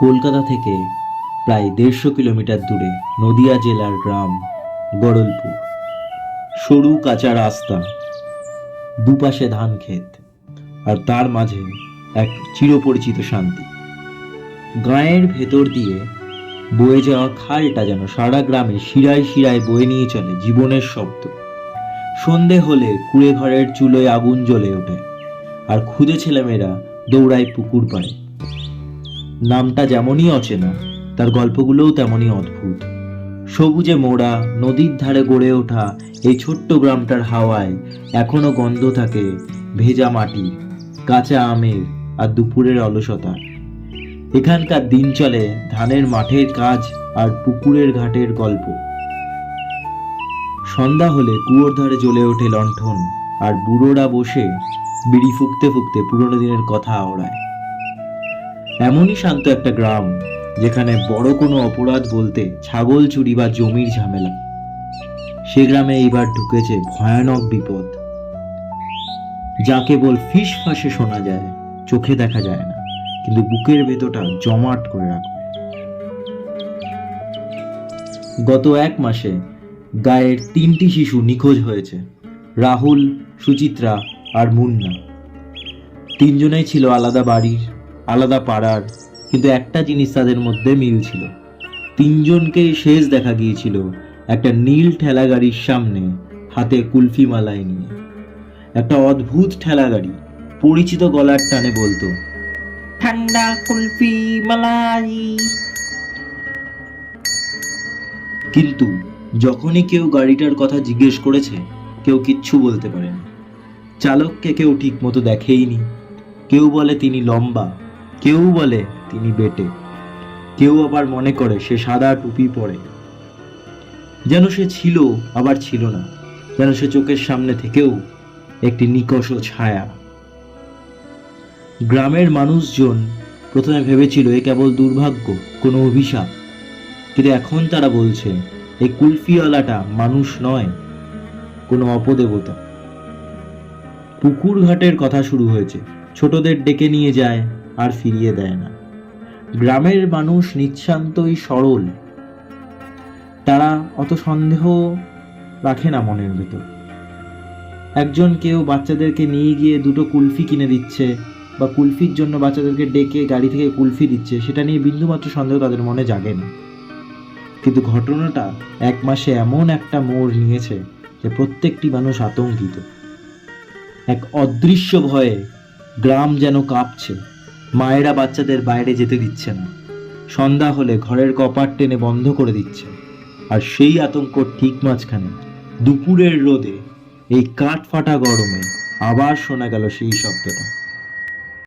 কলকাতা থেকে প্রায় 150 কিলোমিটার দূরে নদিয়া জেলার গ্রাম গড়লপুর। সরু কাঁচা রাস্তা, দুপাশে ধান ক্ষেত, আর তার মাঝে এক চিরপরিচিত শান্তি। গাঁয়ের ভেতর দিয়ে বয়ে যাওয়া খালটা যেন সারা গ্রামে শিরায় শিরায় বয়ে নিয়ে চলে জীবনের শব্দ। সন্ধে হলে কুড়ে ঘরের চুলোয় আগুন জ্বলে ওঠে, আর ক্ষুদে ছেলেমেয়েরা দৌড়ায় পুকুর পাড়ে। নামটা যেমনই অচেনা, তার গল্পগুলোও তেমনই অদ্ভুত। সবুজে মোড়া নদীর ধারে গড়ে ওঠা এই ছোট্ট গ্রামটার হাওয়ায় এখনো গন্ধ থাকে ভেজা মাটির, কাঁচা আমের আর দুপুরের অলসতা। এখানকার দিন চলে ধানের মাঠের কাজ আর পুকুরের ঘাটের গল্প। সন্ধ্যা হলে কুয়োর ধারে জ্বলে ওঠে লণ্ঠন, আর বুড়োরা বসে বিড়ি ফুঁকতে ফুঁকতে পুরনো দিনের কথা আওড়ায়। এমনই শান্ত একটা গ্রাম, যেখানে বড় কোনো অপরাধ বলতে ছাগল চুরি বা জমির ঝামেলা। সে গ্রামে এইবার ঢুকেছে ভয়ানক বিপদ, যা কেবল ফিস ফাঁসে শোনা যায়, চোখে দেখা যায় না, কিন্তু বুকের ভেতরটা জমাট করে রাখবে। গত 1 মাসে গায়ের 3টি শিশু নিখোঁজ হয়েছে, রাহুল, সুচিত্রা আর মুন্না। 3জনেই ছিল আলাদা বাড়ির, আলাদা পাড়ার, কিন্তু একটা জিনিস তাদের মধ্যে মিল ছিল। 3জনকেই শেষ দেখা গিয়েছিল একটা নীল ঠেলা গাড়ির সামনে, হাতে কুলফি মালাই নিয়ে। একটা অদ্ভুত ঠেলা গাড়ি পরিচিত গলার টানে বলতো, ঠান্ডা কুলফি মালাই। কিন্তু যখনই কেউ গাড়িটার কথা জিজ্ঞেস করেছে, কেউ কিচ্ছু বলতে পারেনি। চালককে কেউ ঠিক মতো দেখেইনি। কেউ বলে তিনি লম্বা, কেউ বলে তিনি বেটে, কেউ আবার মনে করে সে সাদা টুপি পরে। যেন সে ছিল আবার ছিল না, যেন সে চোখের সামনে থেকেও একটি নিকষ ছায়া। গ্রামের মানুষজন প্রথমে ভেবেছিল এ কেবল দুর্ভাগ্য, কোনো অভিশাপ, কিন্তু এখন তারা বলছে এই কুলফিওয়ালাটা মানুষ নয়, কোনো অপদেবতা। পুকুর ঘাটের কথা শুরু হয়েছে, ছোটদের ডেকে নিয়ে যায় আর ফিরিয়ে দেয় না। গ্রামের মানুষ নিঃশান্তই সরল, তারা অত সন্দেহ রাখে না মনের ভেতর। একজন কেউ বাচ্চাদেরকে নিয়ে গিয়ে 2টো কুলফি কিনে দিচ্ছে, বা কুলফির জন্য বাচ্চাদেরকে ডেকে গাড়ি থেকে কুলফি দিচ্ছে, সেটা নিয়ে বিন্দুমাত্র সন্দেহ তাদের মনে জাগে না। কিন্তু ঘটনাটা 1 মাসে এমন একটা মোড় নিয়েছে যে প্রত্যেকটি মানুষ আতঙ্কিত। এক অদৃশ্য ভয়ে গ্রাম যেন কাঁপছে। মায়েরা বাচ্চাদের বাইরে যেতে দিচ্ছে না, সন্ধ্যা হলে ঘরের কপাট টেনে বন্ধ করে দিচ্ছে। আর সেই আতঙ্ক ঠিক মাঝখানে দুপুরের রোদে, এই কাঠ ফাটা গরমে আবার শোনা গেল সেই শব্দটা,